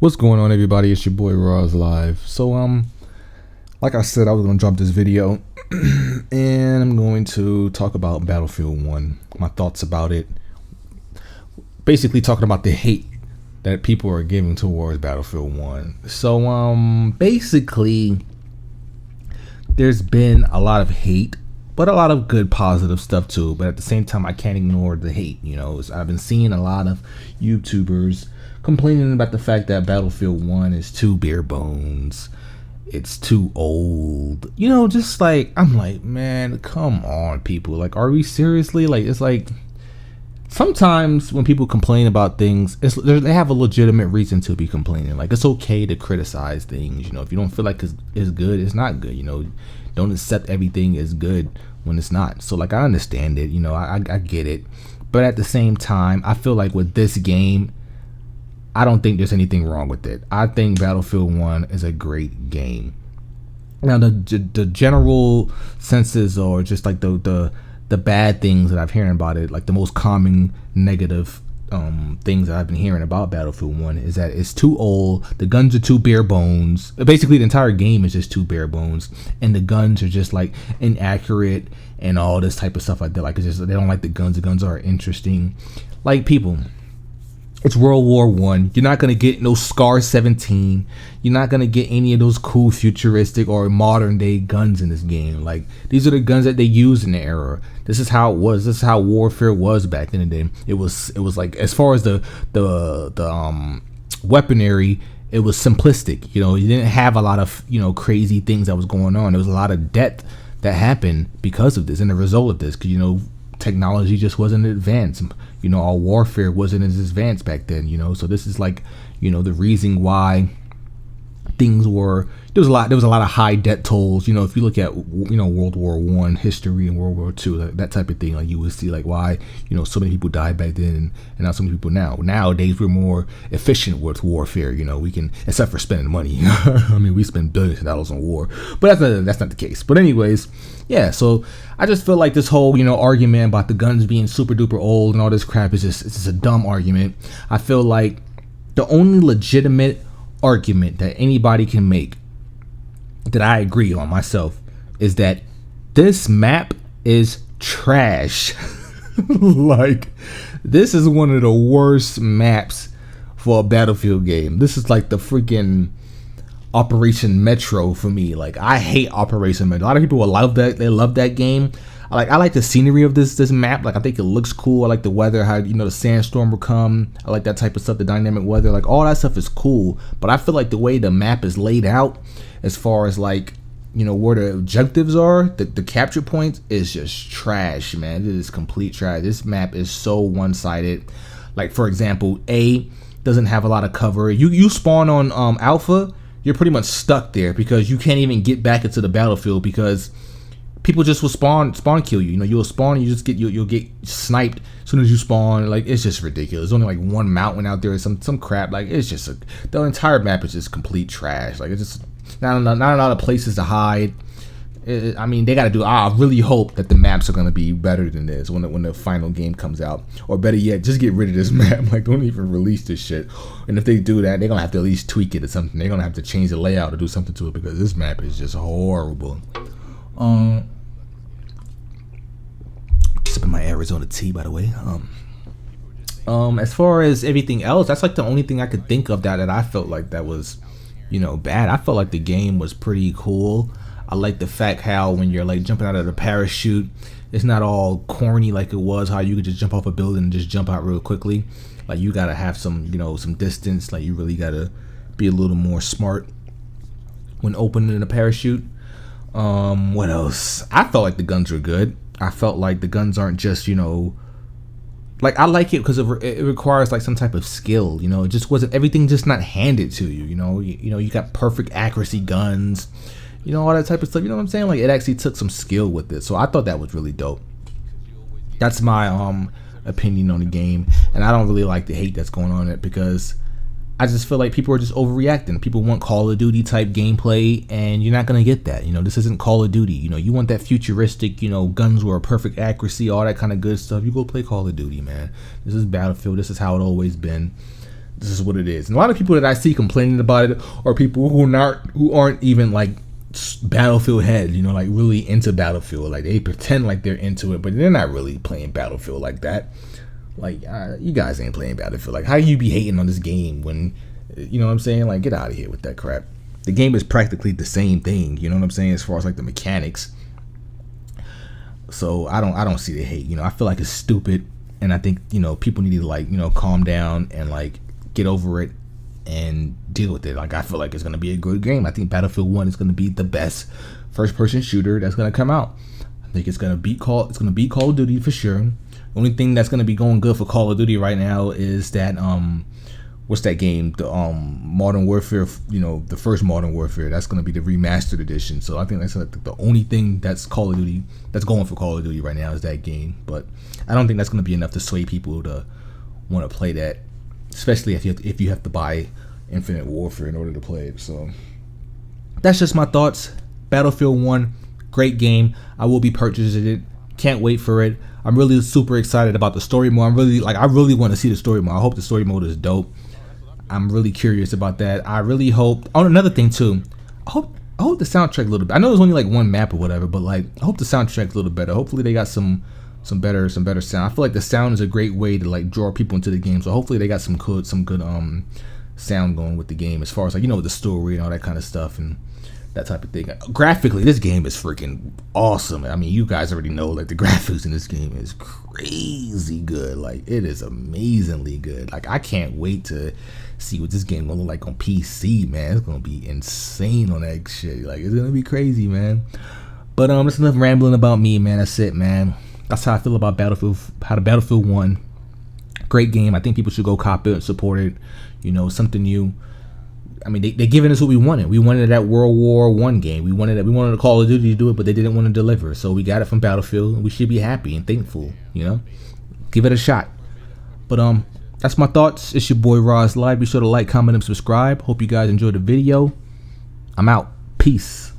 What's going on, everybody? It's your boy Raislive. Like I said, I was gonna drop this video, and I'm going to talk about Battlefield 1, my thoughts about it. Basically, talking about the hate that people are giving towards Battlefield 1. Basically, there's been a lot of hate, but a lot of good, positive stuff too. But at the same time, I can't ignore the hate. I've been seeing a lot of YouTubers complaining about the fact that Battlefield 1 is too bare bones. It's too old. Just like, I'm like, man, come on, people. Like, are we seriously? Like, it's like, sometimes when people complain about things, they have a legitimate reason to be complaining. Like, it's okay to criticize things. If you don't feel like it's good, it's not good. Don't accept everything as good when it's not. So, like, I understand it. I get it. But at the same time, I feel like with this game, I don't think there's anything wrong with it. I think Battlefield 1 is a great game. Now, the general senses, or just like the bad things that I've hearing about it, like the most common negative things that I've been hearing about Battlefield 1 is that it's too old, the guns are too bare bones. Basically, the entire game is just too bare bones, and the guns are just like inaccurate and all this type of stuff like that. Like, it's just, they don't like the guns. The guns are interesting. Like, people, it's World War I. You're not going to get no Scar 17. You're not going to get any of those cool futuristic or modern day guns in this game. Like, these are the guns that they used in the era. This is how it was. This is how warfare was back in the day. It was like, as far as the weaponry, it was simplistic. You didn't have a lot of, crazy things that was going on. There was a lot of death that happened because of this and the result of this. Because, technology just wasn't advanced. Our warfare wasn't as advanced back then. So this is like, the reason why things were. There was a lot of high debt tolls. If you look at World War I history and World War II, that type of thing, like, you would see like why so many people died back then and not so many people now. Nowadays we're more efficient with warfare. We can, except for spending money. I mean, we spend billions of dollars on war, but that's not the case. But anyways, yeah. So I just feel like this whole argument about the guns being super duper old and all this crap is just a dumb argument. I feel like the only legitimate argument that anybody can make, that I agree on myself, is that this map is trash. Like, this is one of the worst maps for a Battlefield game. This is like the freaking Operation Metro for me. Like, I hate Operation Metro. A lot of people will love that. They love that game. I like the scenery of this map. Like, I think it looks cool. I like the weather, how the sandstorm will come. I like that type of stuff, the dynamic weather. Like, all that stuff is cool. But I feel like the way the map is laid out, as far as like, where the objectives are, the capture points, is just trash, man. It is complete trash. This map is so one-sided. Like, for example, A doesn't have a lot of cover. You spawn on Alpha, you're pretty much stuck there because you can't even get back into the battlefield because people just will spawn kill you. You'll spawn and you'll get sniped as soon as you spawn. Like, it's just ridiculous. There's only like one mountain out there or some crap. Like, it's just the entire map is just complete trash. Like, it's just not a lot of places to hide. I mean, they got to do. I really hope that the maps are gonna be better than this when the final game comes out, or better yet, just get rid of this map. Like, don't even release this shit. And if they do that, they're gonna have to at least tweak it or something. They're gonna have to change the layout or do something to it because this map is just horrible. Sipping my Arizona tea, by the way. As far as everything else, that's like the only thing I could think of that I felt like that was, bad. I felt like the game was pretty cool. I like the fact how when you're like jumping out of the parachute, it's not all corny like it was, how you could just jump off a building and just jump out real quickly. Like, you gotta have some, some distance. Like, you really gotta be a little more smart when opening the parachute. What else? I felt like the guns were good. I felt like the guns aren't just, like, I like it because it requires like some type of skill. It just wasn't everything just not handed to you. You got perfect accuracy guns. All that type of stuff. You know what I'm saying? Like, it actually took some skill with it. So I thought that was really dope. That's my opinion on the game, and I don't really like the hate that's going on it because I just feel like people are just overreacting. People want Call of Duty type gameplay, and you're not gonna get that. This isn't Call of Duty. You want that futuristic, guns were perfect accuracy, all that kind of good stuff. You go play Call of Duty, man. This is Battlefield. This is how it always been. This is what it is. And a lot of people that I see complaining about it are people who aren't even like Battlefield heads, you know, like really into Battlefield. Like they pretend like they're into it, but they're not really playing Battlefield like that. Like you guys ain't playing Battlefield. Like how you be hating on this game when, you know what I'm saying? Like get out of here with that crap. The game is practically the same thing, you know what I'm saying, as far as like the mechanics. So I don't see the hate. You know, I feel like it's stupid, and I think, you know, people need to like, you know, calm down and like get over it and deal with it. Like I feel like it's gonna be a good game. I think Battlefield 1 is gonna be the best first-person shooter that's gonna come out. I think it's gonna beat Call of Duty for sure. The only thing that's gonna be going good for Call of Duty right now is that what's that game? The Modern Warfare, you know, the first Modern Warfare. That's gonna be the remastered edition. So I think that's like the only thing that's Call of Duty that's going for Call of Duty right now is that game. But I don't think that's gonna be enough to sway people to want to play that, especially if you have to buy Infinite Warfare in order to play it. So that's just my thoughts. Battlefield 1, great game. I will be purchasing it. Can't wait for it. I'm really super excited about the story mode. I really want to see the story mode. I hope the story mode is dope. I'm really curious about that. I really hope. Oh, another thing too. I hope the soundtrack a little bit. I know there's only like one map or whatever, but like I hope the soundtrack's a little better. Hopefully they got some better sound. I feel like the sound is a great way to like draw people into the game. So hopefully they got some good sound going with the game, as far as like, you know, the story and all that kind of stuff and that type of thing. Graphically, this game is freaking awesome. I mean, you guys already know like the graphics in this game is crazy good. Like it is amazingly good. Like I can't wait to see what this game gonna look like on PC, man. It's gonna be insane on that shit. Like it's gonna be crazy, man. But that's enough rambling about me, man. That's it, man. That's how I feel about Battlefield 1. Great game. I think people should go cop it and support it. You know, something new. I mean, they're giving us what we wanted. We wanted that World War I game. We wanted a Call of Duty to do it, but they didn't want to deliver. So we got it from Battlefield, and we should be happy and thankful. You know, give it a shot. But that's my thoughts. It's your boy Raislive. Be sure to like, comment, and subscribe. Hope you guys enjoyed the video. I'm out. Peace.